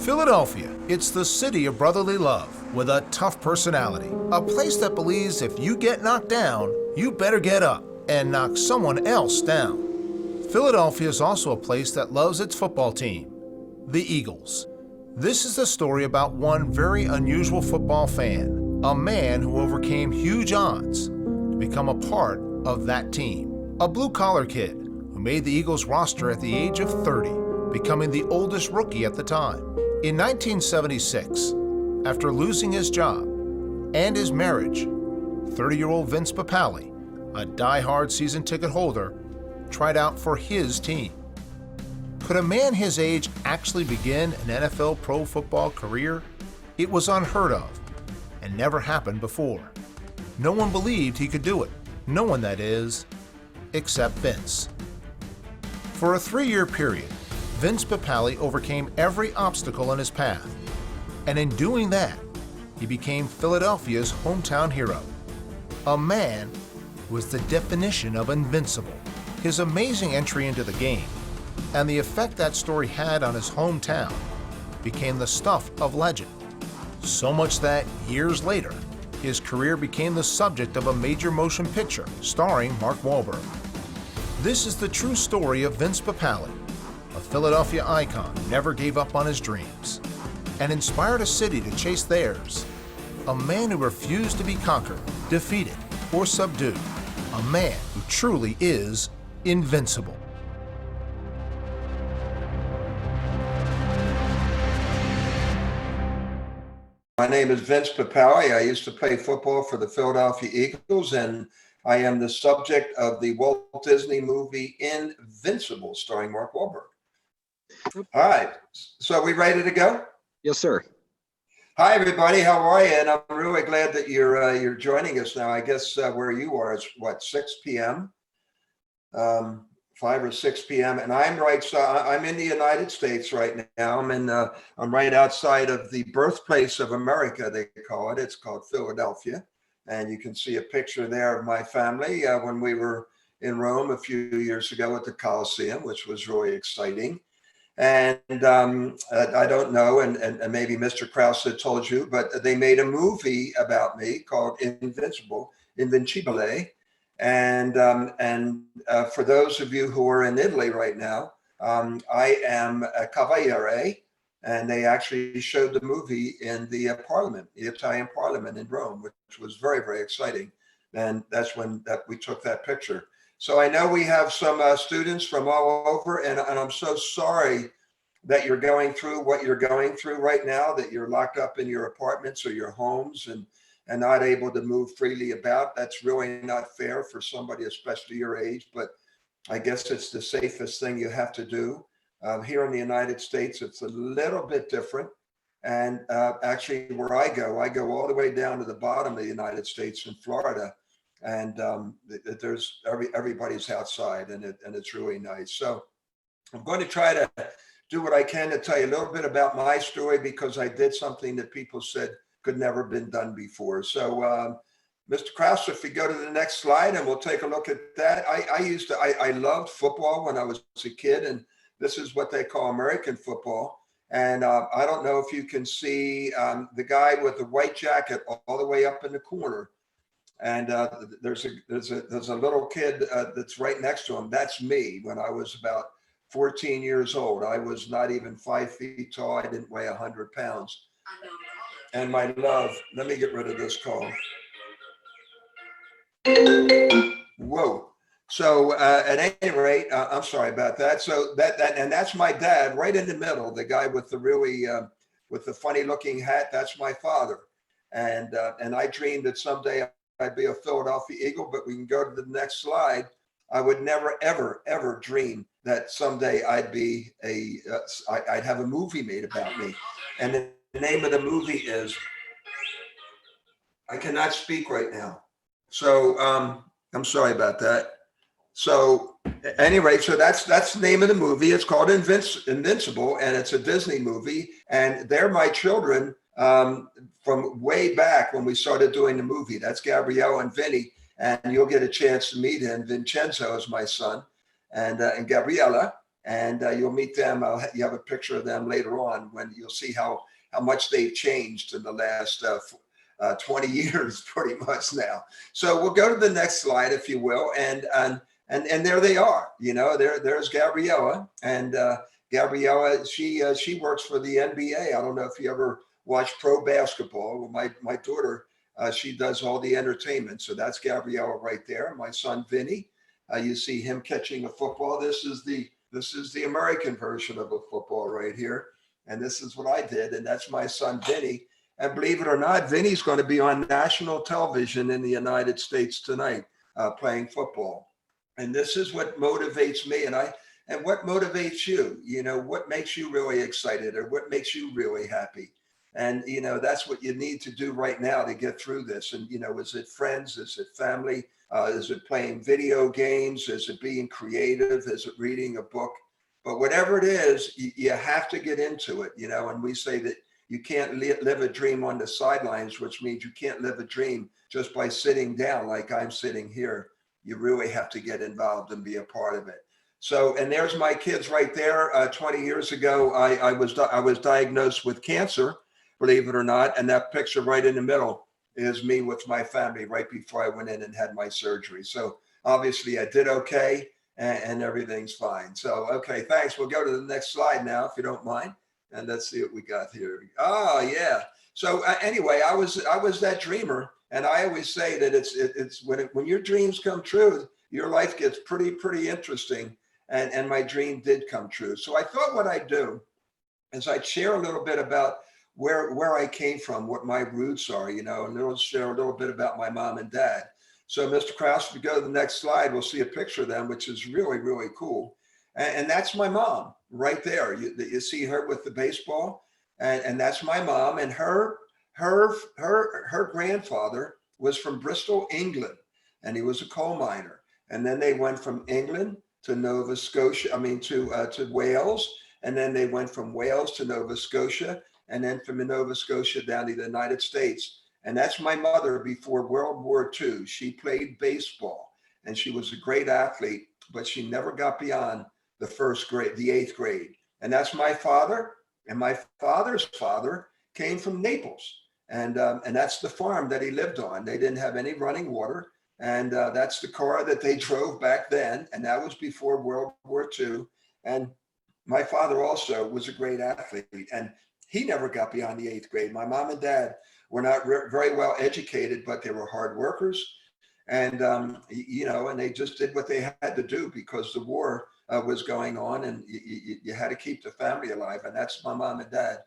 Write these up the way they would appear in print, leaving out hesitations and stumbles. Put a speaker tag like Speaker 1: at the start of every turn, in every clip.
Speaker 1: Philadelphia, it's the city of brotherly love with a tough personality. A place that believes if you get knocked down, you better get up and knock someone else down. Philadelphia is also a place that loves its football team, the Eagles. This is the story about one very unusual football fan, a man who overcame huge odds to become a part of that team. A blue-collar kid who made the Eagles roster at the age of 30, becoming the oldest rookie at the time. In 1976, after losing his job and his marriage, 30-year-old Vince Papale, a die-hard season ticket holder, tried out for his team. Could a man his age actually begin an NFL pro football career? It was unheard of and never happened before. No one believed he could do it. No one, that is, except Vince. For a 3-year period, Vince Papale overcame every obstacle in his path, and in doing that, he became Philadelphia's hometown hero. A man who was the definition of invincible. His amazing entry into the game and the effect that story had on his hometown became the stuff of legend. So much that, years later, his career became the subject of a major motion picture starring Mark Wahlberg. This is the true story of Vince Papale, a Philadelphia icon who never gave up on his dreams and inspired a city to chase theirs. A man who refused to be conquered, defeated, or subdued. A man who truly is invincible.
Speaker 2: My name is Vince Papale. I used to play football for the Philadelphia Eagles, and I am the subject of the Walt Disney movie Invincible, starring Mark Wahlberg. All right, so are we ready to go?
Speaker 3: Yes, sir.
Speaker 2: Hi, everybody. How are you? And I'm really glad that you're joining us now. I guess where you are, it's what, 6 p.m., 5 or 6 p.m. And I'm in the United States right now. I'm right outside of the birthplace of America, they call it. It's called Philadelphia. And you can see a picture there of my family when we were in Rome a few years ago at the Colosseum, which was really exciting. And I don't know, and maybe Mr. Krause had told you, but they made a movie about me called Invincibile. And for those of you who are in Italy right now, I am a Cavaliere, and they actually showed the movie in the Parliament, the Italian Parliament in Rome, which was very, very exciting. And that's when we took that picture. So I know we have some students from all over, and I'm so sorry that you're going through what you're going through right now, that you're locked up in your apartments or your homes and not able to move freely about. That's really not fair for somebody, especially your age, but I guess it's the safest thing you have to do. Here in the United States, it's a little bit different. And actually where I go all the way down to the bottom of the United States in Florida. And there's everybody's outside, and it's really nice. So I'm going to try to do what I can to tell you a little bit about my story, because I did something that people said could never been done before. So Mr. Krause, if we go to the next slide and we'll take a look at that. I loved football when I was a kid, and this is what they call American football. And I don't know if you can see the guy with the white jacket all the way up in the corner. And there's a little kid that's right next to him. That's me when I was about 14 years old. I was not even 5 feet tall. I didn't weigh 100 pounds. And my love, let me get rid of this call. Whoa. So at any rate, I'm sorry about that. So and that's my dad right in the middle, the guy with the really, with the funny looking hat. That's my father. And I dreamed that someday I'd be a Philadelphia Eagle, but we can go to the next slide. I would never, ever, ever dream that someday I'd be I'd have a movie made about me. And the name of the movie is, I cannot speak right now. So I'm sorry about that. So at any rate, so that's the name of the movie. It's called Invincible, and it's a Disney movie. And they're my children from way back when we started doing the movie. That's Gabrielle and Vinny, and you'll get a chance to meet him. Vincenzo is my son, and Gabriella. and you'll meet them. You have a picture of them later on when you'll see how much they've changed in the last 20 years, pretty much now. So we'll go to the next slide, if you will, and there they are. You know, there's Gabriella, and Gabriella, she works for the NBA. I don't know if you ever watch pro basketball. Well, my daughter, she does all the entertainment. So that's Gabriella right there. My son Vinny, you see him catching a football. This is the American version of a football right here, and this is what I did, and that's my son Vinny. And believe it or not, Vinny's going to be on national television in the United States tonight, playing football. And this is what motivates me, and what motivates you. You know, what makes you really excited, or what makes you really happy. And, you know, that's what you need to do right now to get through this. And, you know, is it friends? Is it family? Is it playing video games? Is it being creative? Is it reading a book? But whatever it is, you have to get into it, you know, and we say that you can't live a dream on the sidelines, which means you can't live a dream just by sitting down like I'm sitting here. You really have to get involved and be a part of it. So, and there's my kids right there. 20 years ago, I was diagnosed with cancer, believe it or not. And that picture right in the middle is me with my family right before I went in and had my surgery. So obviously I did okay, and everything's fine. So, okay, thanks. We'll go to the next slide now, if you don't mind. And let's see what we got here. Oh, yeah. So anyway, I was that dreamer. And I always say that it's when your dreams come true, your life gets pretty interesting. And my dream did come true. So I thought what I'd do is I'd share a little bit about where I came from, what my roots are, you know, and then I'll share a little bit about my mom and dad. So Mr. Krause, if we go to the next slide, we'll see a picture of them, which is really cool. And that's my mom right there. You see her with the baseball, and that's my mom. And her grandfather was from Bristol, England, and he was a coal miner. And then they went from England to Nova Scotia, to Wales. And then they went from Wales to Nova Scotia, and then from Nova Scotia down to the United States. And that's my mother before World War II. She played baseball, and she was a great athlete, but she never got beyond the first grade, the 8th grade. And that's my father, and my father's father came from Naples. And that's the farm that he lived on. They didn't have any running water. And that's the car that they drove back then. And that was before World War II. And my father also was a great athlete, and he never got beyond the 8th grade. My mom and dad were not very well educated, but they were hard workers. And, you know, and they just did what they had to do because the war was going on, and you had to keep the family alive. And that's my mom and dad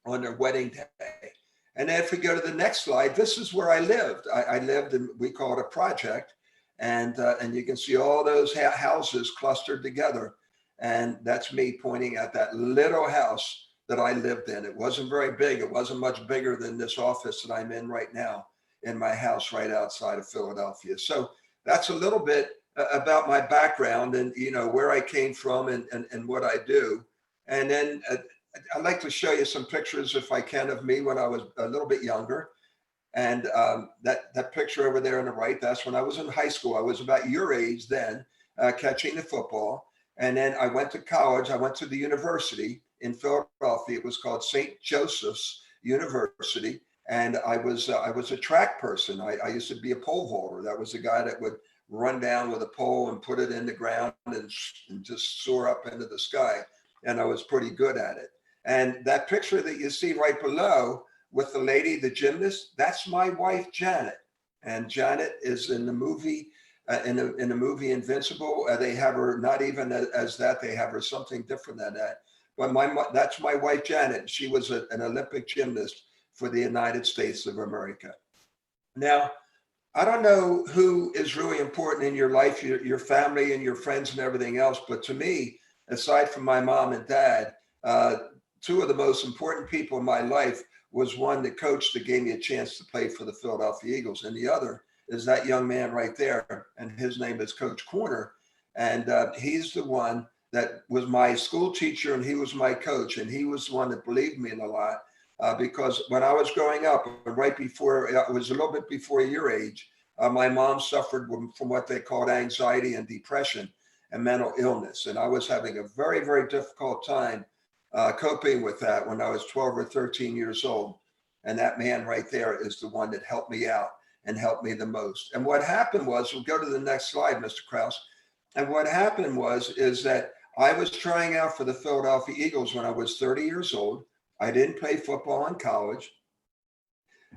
Speaker 2: on their wedding day. And then if we go to the next slide, this is where I lived. I lived in, we call it a project. And you can see all those houses clustered together. And that's me pointing at that little house that I lived in. It wasn't very big. It wasn't much bigger than this office that I'm in right now, in my house right outside of Philadelphia. So that's a little bit about my background and, you know, where I came from and what I do. And then I'd like to show you some pictures, if I can, of me when I was a little bit younger. And that picture over there on the right, that's when I was in high school. I was about your age then, catching the football. And then I went to college. I went to the university in Philadelphia. It was called St. Joseph's University. And I was a track person. I used to be a pole vaulter. That was the guy that would run down with a pole and put it in the ground and just soar up into the sky. And I was pretty good at it. And that picture that you see right below with the lady, the gymnast, that's my wife, Janet. And Janet is in the movie, in the movie Invincible. They have her not even as that, they have her something different than that. But that's my wife, Janet. She was an Olympic gymnast for the United States of America. Now, I don't know who is really important in your life, your family and your friends and everything else. But to me, aside from my mom and dad, two of the most important people in my life was one that coached that gave me a chance to play for the Philadelphia Eagles. And the other is that young man right there. And his name is Coach Corner. And he's the one that was my school teacher, and he was my coach. And he was the one that believed me in a lot. Because when I was growing up, right before, it was a little bit before your age, my mom suffered from what they called anxiety and depression. and mental illness. And I was having a very, very difficult time coping with that when I was 12 or 13 years old. And that man right there is the one that helped me out and helped me the most. And what happened was, we'll go to the next slide, Mr. Krause. And what happened is that I was trying out for the Philadelphia Eagles when I was 30 years old. I didn't play football in college.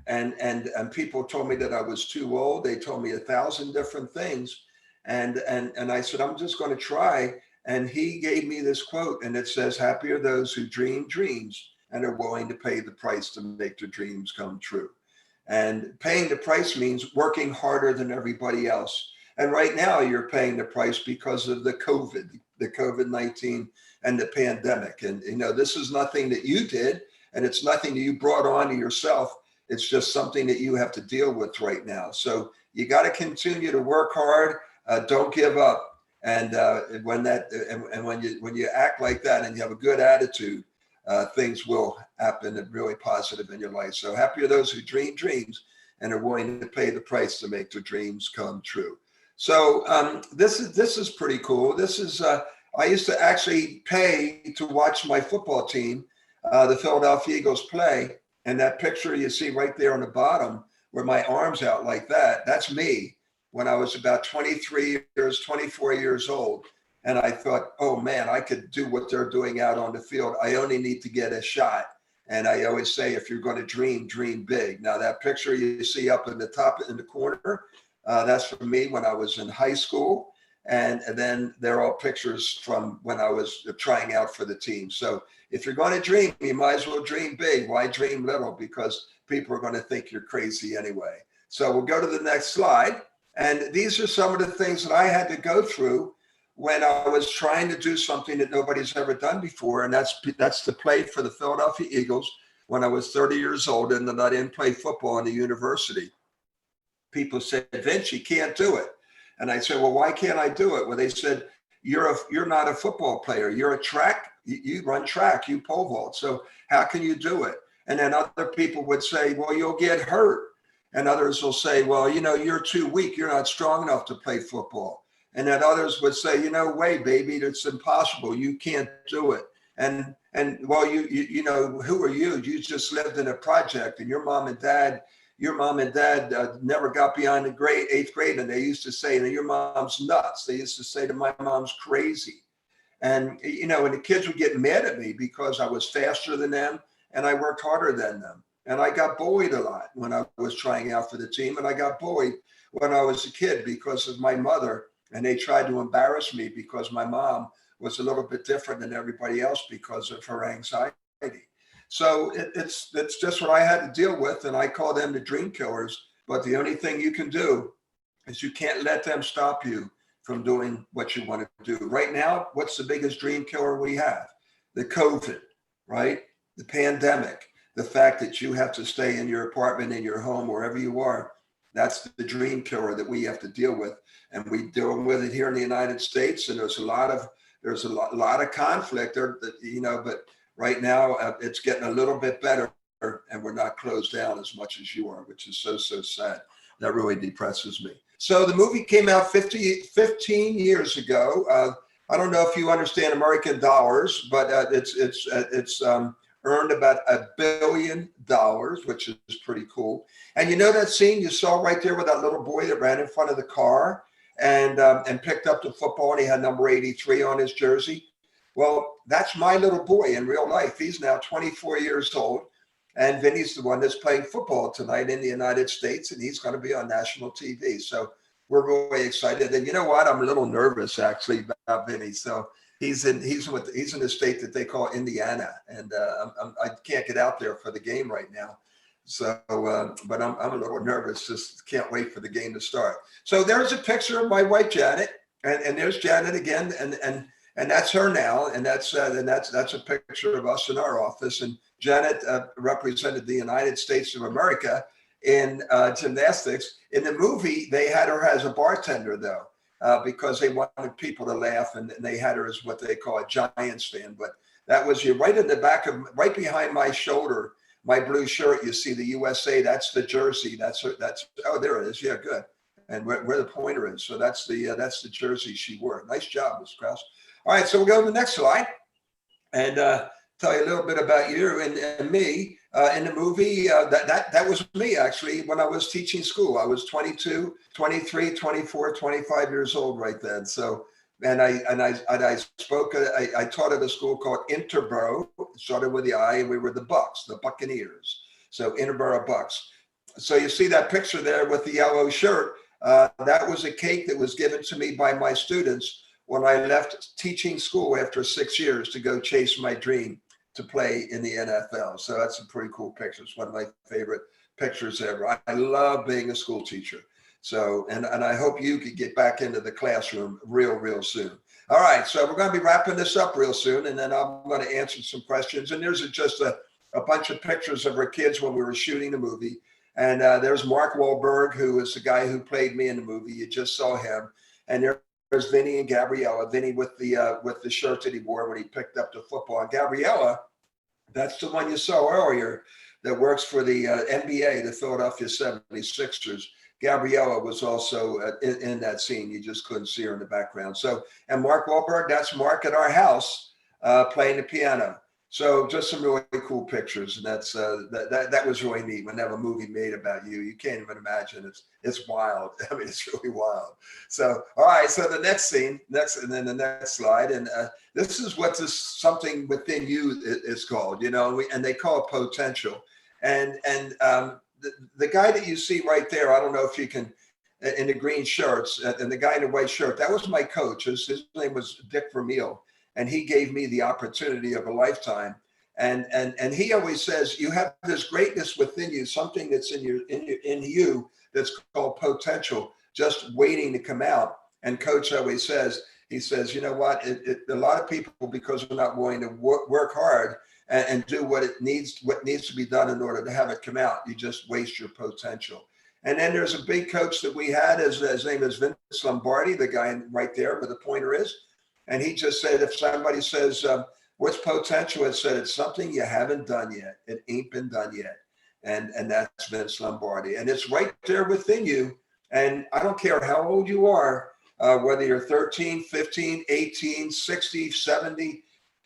Speaker 2: And people told me that I was too old. They told me 1,000 different things. And I said, I'm just going to try. And he gave me this quote, and it says, happy are those who dream dreams and are willing to pay the price to make their dreams come true. And paying the price means working harder than everybody else. And right now you're paying the price because of the COVID-19 and the pandemic. And, this is nothing that you did, and it's nothing that you brought on to yourself. It's just something that you have to deal with right now. So you got to continue to work hard. Don't give up. And when you act like that and you have a good attitude, things will happen and really positive in your life. So happy are those who dream dreams and are willing to pay the price to make their dreams come true. So this is pretty cool. This is I used to actually pay to watch my football team, the Philadelphia Eagles, play. And that picture you see right there on the bottom, where my arms out like that, that's me when I was about 24 years old. And I thought, oh man, I could do what they're doing out on the field. I only need to get a shot. And I always say, if you're going to dream, dream big. Now that picture you see up in the top in the corner, that's for me when I was in high school. And then they're all pictures from when I was trying out for the team. So if you're going to dream, you might as well dream big. Why dream little? Because people are going to think you're crazy anyway. So we'll go to the next slide. And these are some of the things that I had to go through when I was trying to do something that nobody's ever done before. And that's to play for the Philadelphia Eagles when I was 30 years old, and then I didn't play football in the university. People said, Vince, you can't do it. And I said, well, why can't I do it? Well, they said, you're not a football player. You're a track. You run track, you pole vault. So how can you do it? And then other people would say, well, you'll get hurt. And others will say, well, you're too weak. You're not strong enough to play football. And then others would say, wait, baby, it's impossible. You can't do it. And well, who are you? You just lived in a project, and your mom and dad never got beyond the eighth grade. And they used to say, your mom's nuts. They used to say that my mom's crazy. And, and the kids would get mad at me because I was faster than them and I worked harder than them. And I got bullied a lot when I was trying out for the team. And I got bullied when I was a kid because of my mother. And they tried to embarrass me because my mom was a little bit different than everybody else because of her anxiety. So it's just what I had to deal with. And I call them the dream killers. But the only thing you can do is you can't let them stop you from doing what you want to do. Right now, what's the biggest dream killer we have? The COVID, right? The pandemic, the fact that you have to stay in your apartment, in your home, wherever you are. That's the dream killer that we have to deal with. And we deal with it here in the United States. And there's a lot of conflict there, but right now it's getting a little bit better, and we're not closed down as much as you are, which is so sad. That really depresses me. So the movie came out 15 years ago. I don't know if you understand American dollars, but it's earned about $1 billion, which is pretty cool. And that scene you saw right there with that little boy that ran in front of the car and picked up the football, and he had number 83 on his jersey. Well, that's my little boy in real life. He's now 24 years old. And Vinny's the one that's playing football tonight in the United States, and he's going to be on national TV. So we're really excited. And you know what? I'm a little nervous actually about Vinny. So he's in the state that they call Indiana, and I can't get out there for the game right now. So, but I'm a little nervous. Just can't wait for the game to start. So there's a picture of my wife Janet, and there's Janet again, and that's her now, and that's a picture of us in our office. And Janet represented the United States of America in gymnastics. In the movie, they had her as a bartender though, because they wanted people to laugh, and they had her as what they call a Giants fan. But that was right in the back of, right behind my shoulder, my blue shirt. You see the USA. That's the jersey. That's oh, there it is. Yeah, good. and where the pointer is. So that's the jersey she wore. Nice job, Ms. Krause. All right, so we'll go to the next slide and tell you a little bit about you and me. In the movie, that was me actually when I was teaching school. I was 22, 23, 24, 25 years old right then. So, and I spoke, I taught at a school called Interborough. It started with the I, and we were the Bucks, the Buccaneers. So Interborough Bucks. So you see that picture there with the yellow shirt. That was a cake that was given to me by my students when I left teaching school after 6 years to go chase my dream to play in the NFL. So that's a pretty cool picture. It's one of my favorite pictures ever. I love being a school teacher. So, and I hope you could get back into the classroom real soon. All right, so we're going to be wrapping this up real soon, and then I'm going to answer some questions. And there's just a bunch of pictures of our kids when we were shooting the movie. And there's Mark Wahlberg, who is the guy who played me in the movie. You just saw him. And there's Vinny and Gabriella. Vinny with the shirt that he wore when he picked up the football. And Gabriella, that's the one you saw earlier that works for the NBA, the Philadelphia 76ers. Gabriella was also in that scene. You just couldn't see her in the background. So, and Mark Wahlberg, that's Mark at our house playing the piano. So just some really cool pictures, and that's that was really neat. When they have a movie made about you, you can't even imagine. It's wild. I mean, it's really wild. So all right, so the next scene, and then the next slide, and this is what this something within you is called, you know, and they call it potential. And the guy that you see right there, I don't know if you can, in the green shirts, and the guy in the white shirt, that was my coach. His name was Dick Vermeil. And he gave me the opportunity of a lifetime. And he always says, you have this greatness within you, something that's in you that's called potential, just waiting to come out. And Coach always says, he says, you know what, a lot of people, because we're not willing to work hard and do what needs to be done in order to have it come out, you just waste your potential. And then there's a big coach that we had, his name is Vince Lombardi, the guy right there where the pointer is. And he just said, if somebody says, what's potential? It said, it's something you haven't done yet. It ain't been done yet. And that's Vince Lombardi. And it's right there within you. And I don't care how old you are, whether you're 13, 15, 18, 60, 70,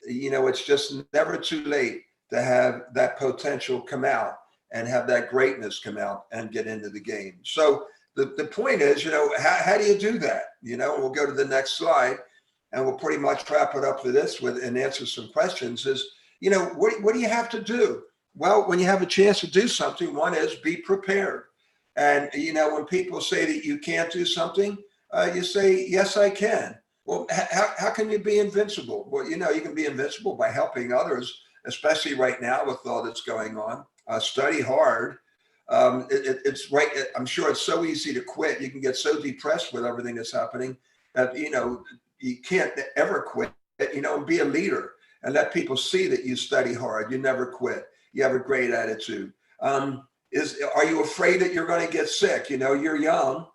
Speaker 2: you know, it's just never too late to have that potential come out and have that greatness come out and get into the game. So the point is, you know, how do you do that? You know, we'll go to the next slide. And we'll pretty much wrap it up for this and answer some questions is, you know, what do you have to do? Well, when you have a chance to do something, one is be prepared. And, you know, when people say that you can't do something, you say, yes, I can. Well, how can you be invincible? Well, you know, you can be invincible by helping others, especially right now with all that's going on. Study hard. It's right. I'm sure it's so easy to quit. You can get so depressed with everything that's happening that, you know, you can't ever quit, you know, and be a leader and let people see that you study hard. You never quit. You have a great attitude. Are you afraid that you're going to get sick? You know, you're young,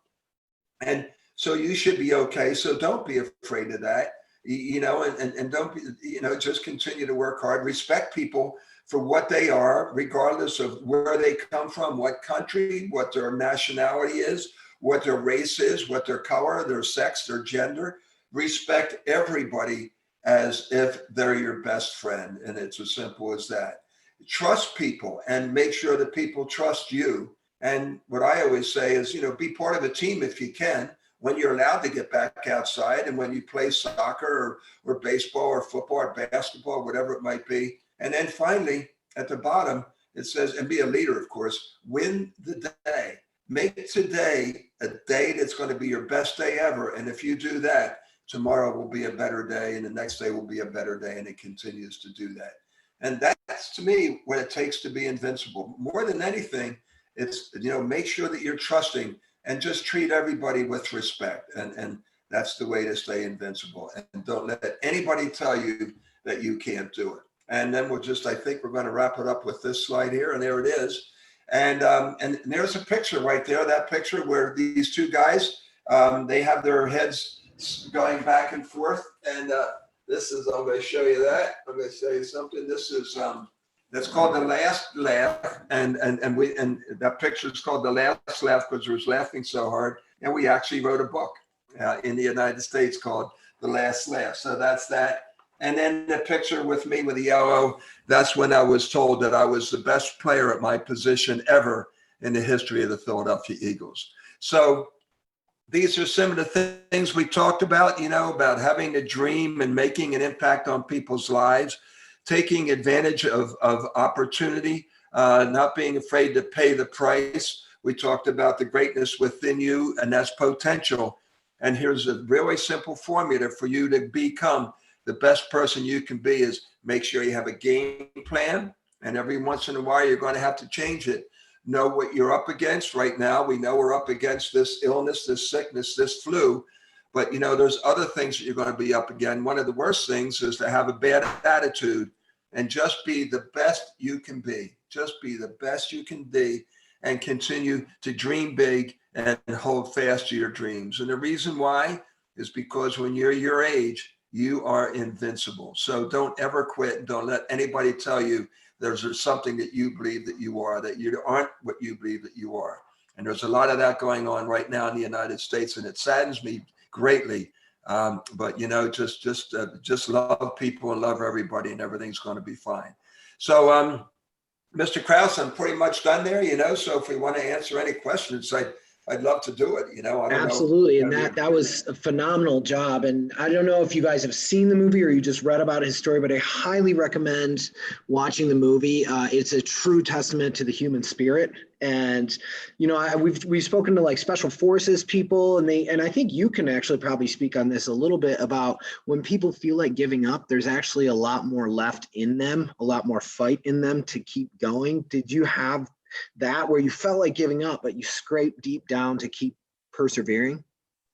Speaker 2: and so you should be okay. So don't be afraid of that, you know, and don't be, you know, just continue to work hard. Respect people for what they are, regardless of where they come from, what country, what their nationality is, what their race is, what their color, their sex, their gender. Respect everybody as if they're your best friend. And it's as simple as that. Trust people and make sure that people trust you. And what I always say is, you know, be part of a team if you can, when you're allowed to get back outside and when you play soccer or baseball or football or basketball, whatever it might be. And then finally, at the bottom, it says, and be a leader, of course, win the day. Make today a day that's going to be your best day ever. And if you do that, tomorrow will be a better day, and the next day will be a better day, and it continues to do that. And that's, to me, what it takes to be invincible. More than anything, it's, you know, make sure that you're trusting and just treat everybody with respect. And that's the way to stay invincible. And don't let anybody tell you that you can't do it. And then I think we're going to wrap it up with this slide here, and there it is. And there's a picture right there, that picture where these two guys, they have their heads going back and forth, and this is, I'm going to show you that. I'm going to show you something. This is that's called The Last Laugh, and that picture is called The Last Laugh because we was laughing so hard. And we actually wrote a book in the United States called The Last Laugh. So that's that. And then the picture with me with the yellow, that's when I was told that I was the best player at my position ever in the history of the Philadelphia Eagles. So these are some of the things we talked about, about having a dream and making an impact on people's lives, taking advantage of opportunity, not being afraid to pay the price. We talked about the greatness within you, and that's potential. And here's a really simple formula for you to become the best person you can be is make sure you have a game plan. And every once in a while, you're going to have to change it. Know what you're up against right now. We know we're up against this illness, this sickness, this flu, but there's other things that you're going to be up against. One of the worst things is to have a bad attitude and just be the best you can be. Just be the best you can be and continue to dream big and hold fast to your dreams. And the reason why is because when you're your age, you are invincible. So don't ever quit. Don't let anybody tell you there's something that you believe that you are, that you aren't what you believe that you are. And there's a lot of that going on right now in the United States, and it saddens me greatly. But just love people and love everybody, and everything's going to be fine. So, Mr. Krause, I'm pretty much done there. So if we want to answer any questions, I'd love to do it. I don't
Speaker 3: Absolutely.
Speaker 2: know.
Speaker 3: And that was a phenomenal job. And I don't know if you guys have seen the movie or you just read about his story, but I highly recommend watching the movie. It's a true testament to the human spirit. And, we've spoken to like special forces people, and I think you can actually probably speak on this a little bit about when people feel like giving up, there's actually a lot more left in them, a lot more fight in them to keep going. Did you have that where you felt like giving up, but you scraped deep down to keep persevering?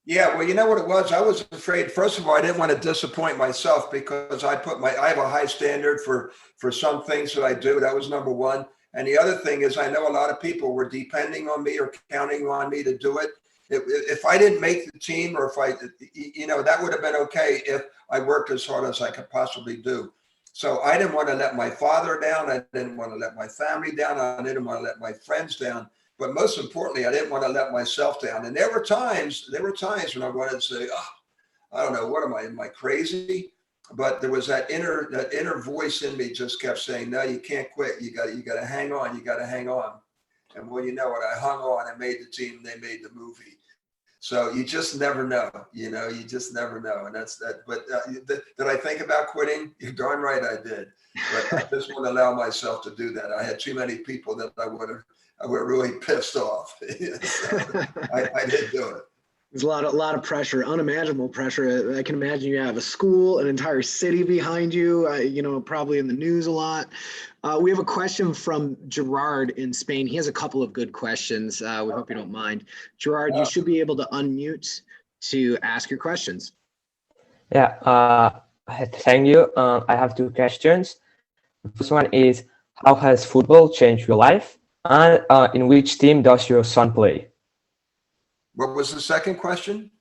Speaker 2: Yeah, well, you know what it was? I was afraid, first of all, I didn't want to disappoint myself because I have a high standard for some things that I do. That was number one. And the other thing is I know a lot of people were depending on me or counting on me to do it. If I didn't make the team, or if that would have been okay if I worked as hard as I could possibly do. So I didn't want to let my father down. I didn't want to let my family down. I didn't want to let my friends down. But most importantly, I didn't want to let myself down. And there were times when I wanted to say, oh, I don't know, what am I crazy? But there was that inner voice in me just kept saying, no, you can't quit. You got to hang on. You got to hang on. And well, you know what? I hung on and made the team. And they made the movie. So you just never know, you just never know. And that's that. But did I think about quitting? You're darn right I did. But I just wouldn't allow myself to do that. I had too many people that I were really pissed off. So I didn't do it.
Speaker 3: There's a lot of pressure, unimaginable pressure. I can imagine you have a school, an entire city behind you, probably in the news a lot. We have a question from Gerard in Spain. He has a couple of good questions. We hope you don't mind. Gerard, you should be able to unmute to ask your questions.
Speaker 4: Yeah, thank you. I have two questions. The first one is, how has football changed your life? And in which team does your son play?
Speaker 2: What was the second question?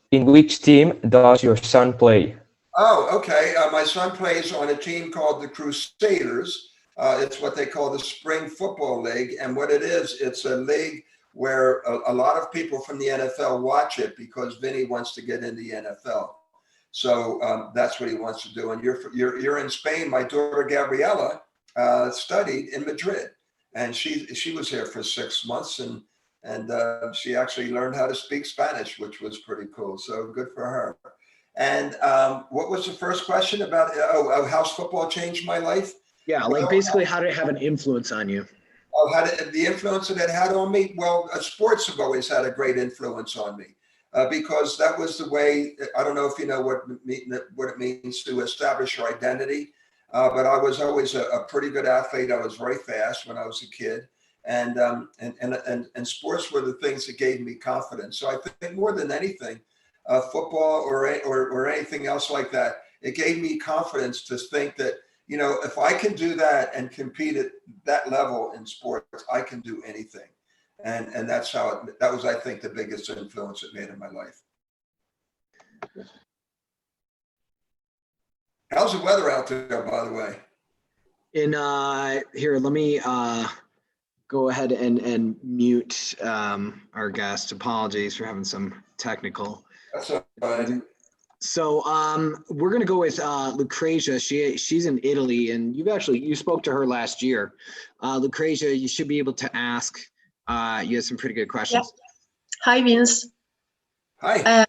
Speaker 4: In which team does your son play?
Speaker 2: Oh, okay. My son plays on a team called the Crusaders. It's what they call the Spring Football League. And what it is, it's a league where a lot of people from the NFL watch it because Vinny wants to get in the NFL. So that's what he wants to do. And you're in Spain. My daughter Gabriella studied in Madrid, and she was here for 6 months, and she actually learned how to speak Spanish, which was pretty cool. So good for her. And what was the first question about? How's football changed my life?
Speaker 3: Yeah, like basically how did it have an influence on you?
Speaker 2: Oh, how did the influence that it had on me? Well, sports have always had a great influence on me because that was the way. I don't know if you know what it means to establish your identity, but I was always a pretty good athlete. I was very fast when I was a kid. And sports were the things that gave me confidence. So I think more than anything, football or anything else like that, it gave me confidence to think that, if I can do that and compete at that level in sports, I can do anything. And that's how that was, I think, the biggest influence it made in my life. How's the weather out there, by the way?
Speaker 3: Here, let me go ahead and mute our guest. Apologies for having some technical.
Speaker 2: That's all right.
Speaker 3: So we're going to go with Lucrezia. She's in Italy, and you spoke to her last year. Lucrezia, you should be able to ask. You had some pretty good questions.
Speaker 5: Yeah. Hi, Vince.
Speaker 2: Hi.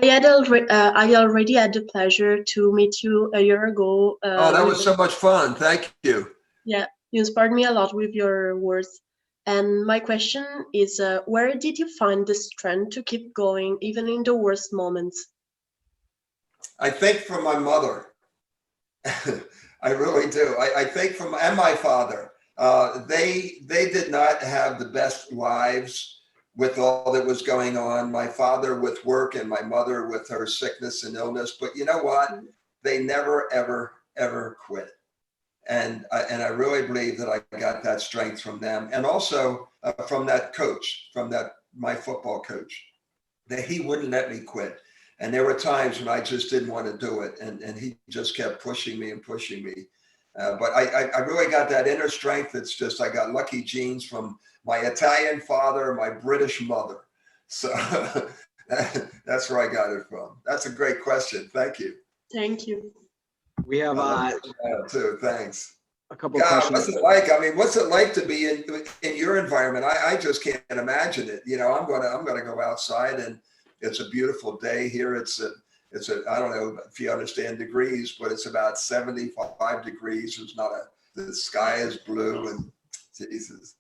Speaker 5: I already had the pleasure to meet you a year ago.
Speaker 2: Oh, that was so much fun. Thank you.
Speaker 5: Yeah, you inspired me a lot with your words. And my question is, where did you find the strength to keep going, even in the worst moments?
Speaker 2: I think from my mother. I really do. I think from, and my father. They did not have the best lives with all that was going on. My father with work and my mother with her sickness and illness. But you know what? They never, ever, ever quit. And I really believe that I got that strength from them. And also from that coach, my football coach, that he wouldn't let me quit. And there were times when I just didn't want to do it. And he just kept pushing me and pushing me. But I really got that inner strength. It's just, I got lucky genes from my Italian father, my British mother. So that's where I got it from. That's a great question. Thank you.
Speaker 5: Thank you.
Speaker 3: We have
Speaker 2: too. Thanks.
Speaker 3: a couple of questions.
Speaker 2: What's it like? I mean, what's it like to be in your environment? I just can't imagine it. You know, I'm gonna go outside, and it's a beautiful day here. It's a I don't know if you understand degrees, but it's about 75 degrees. The sky is blue, and Jesus.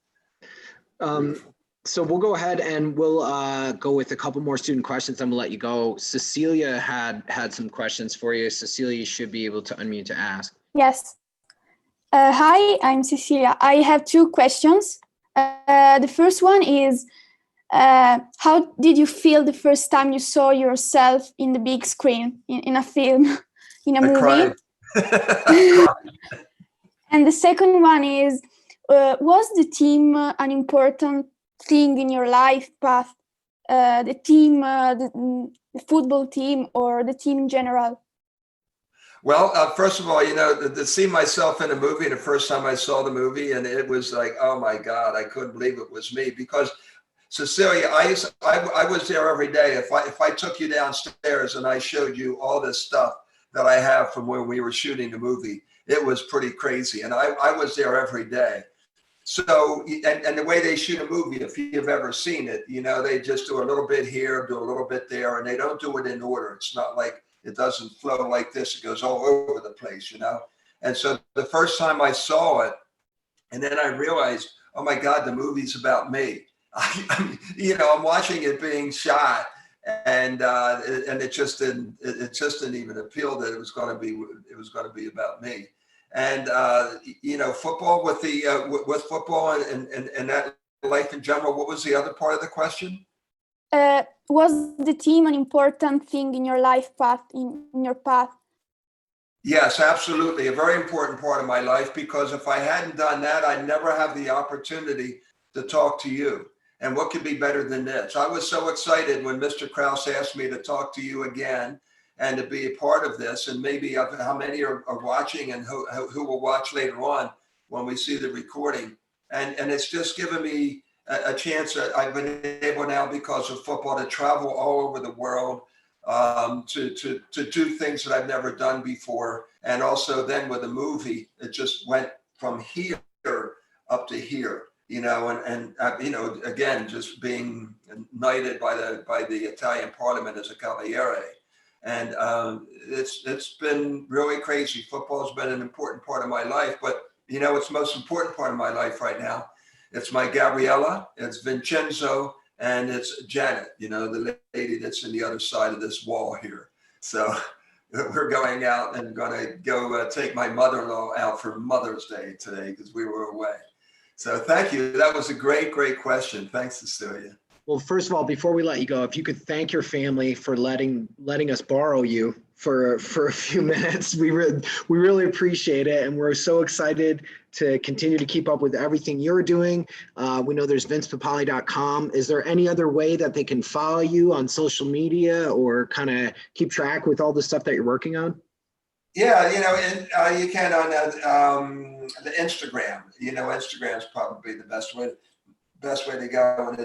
Speaker 3: So we'll go ahead and we'll go with a couple more student questions, then we'll let you go. Cecilia had some questions for you. Cecilia, you should be able to unmute to ask.
Speaker 6: Yes. Hi, I'm Cecilia. I have two questions. The first one is, how did you feel the first time you saw yourself in the big screen, in a film, in a movie?
Speaker 2: Cried.
Speaker 6: And the second one is, was the team an important thing in your life path? The team, the football team, or the team in general?
Speaker 2: Well, first of all, you know, to see myself in a movie the first time I saw the movie, and it was like, oh my God, I couldn't believe it was me. Because Cecilia, I was there every day. If I took you downstairs and I showed you all this stuff that I have from when we were shooting the movie, it was pretty crazy. And I was there every day. So, and the way they shoot a movie, if you've ever seen it, you know, they just do a little bit here, do a little bit there, and they don't do it in order. It's not like it doesn't flow like this. It goes all over the place, you know? And so the first time I saw it, and then I realized, oh my God, the movie's about me. You know, I'm watching it being shot, and it just didn't even appeal that it was going to be about me. And you know, football with football and that life in general. What was the other part of the question?
Speaker 6: Was the team an important thing in your life path, in your path?
Speaker 2: Yes, absolutely. A very important part of my life, because if I hadn't done that, I'd never have the opportunity to talk to you. And what could be better than this? I was so excited when Mr. Krause asked me to talk to you again and to be a part of this. And maybe how many are watching and who will watch later on when we see the recording. And it's just given me a chance that I've been able now, because of football, to travel all over the world, to do things that I've never done before. And also then with the movie, it just went from here up to here, you know, and you know, again, just being knighted by the Italian Parliament as a Cavaliere. And it's been really crazy. Football has been an important part of my life, but you know, it's the most important part of my life right now. It's my Gabriella, it's Vincenzo, and it's Janet, you know, the lady that's in the other side of this wall here. So we're going out and going to go take my mother-in-law out for Mother's Day today, because we were away. So thank you. That was a great, great question. Thanks, Cecilia.
Speaker 3: Well, first of all, before we let you go, if you could thank your family for letting us borrow you for a few minutes, we really appreciate it, and we're so excited to continue to keep up with everything you're doing. We know there's VincePapale.com. Is there any other way that they can follow you on social media or kind of keep track with all the stuff that you're working on?
Speaker 2: Yeah, and you can on the Instagram. Instagram's probably the best way to go, and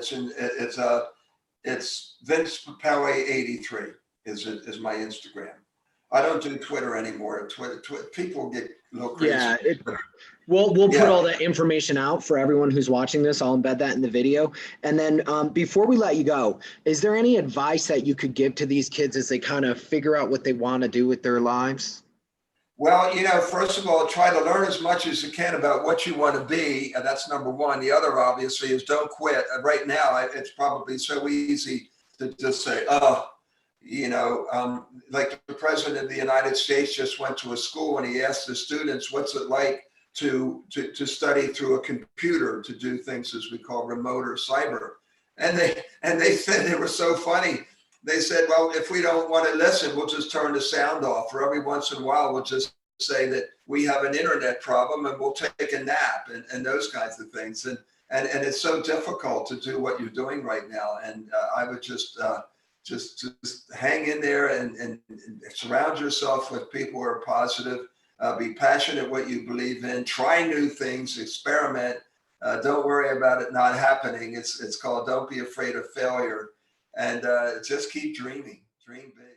Speaker 2: it's Vince Papale 83 is my Instagram. I don't do Twitter anymore. Twitter people get a little crazy.
Speaker 3: Yeah, we'll put
Speaker 2: Yeah.
Speaker 3: all that information out for everyone who's watching this. I'll embed that in the video. And then before we let you go, is there any advice that you could give to these kids as they kind of figure out what they want to do with their lives?
Speaker 2: Well, first of all, try to learn as much as you can about what you want to be. That's number one. The other, obviously, is don't quit. Right now, it's probably so easy to just say, oh, like the president of the United States just went to a school and he asked the students, what's it like to study through a computer, to do things as we call remote or cyber. And they said, they were so funny. They said, well, if we don't want to listen, we'll just turn the sound off. For every once in a while, we'll just say that we have an internet problem and we'll take a nap and those kinds of things. And it's so difficult to do what you're doing right now. And I would just hang in there and surround yourself with people who are positive. Be passionate what you believe in. Try new things. Experiment. Don't worry about it not happening. It's called Don't Be Afraid of Failure. And just keep dreaming. Dream big.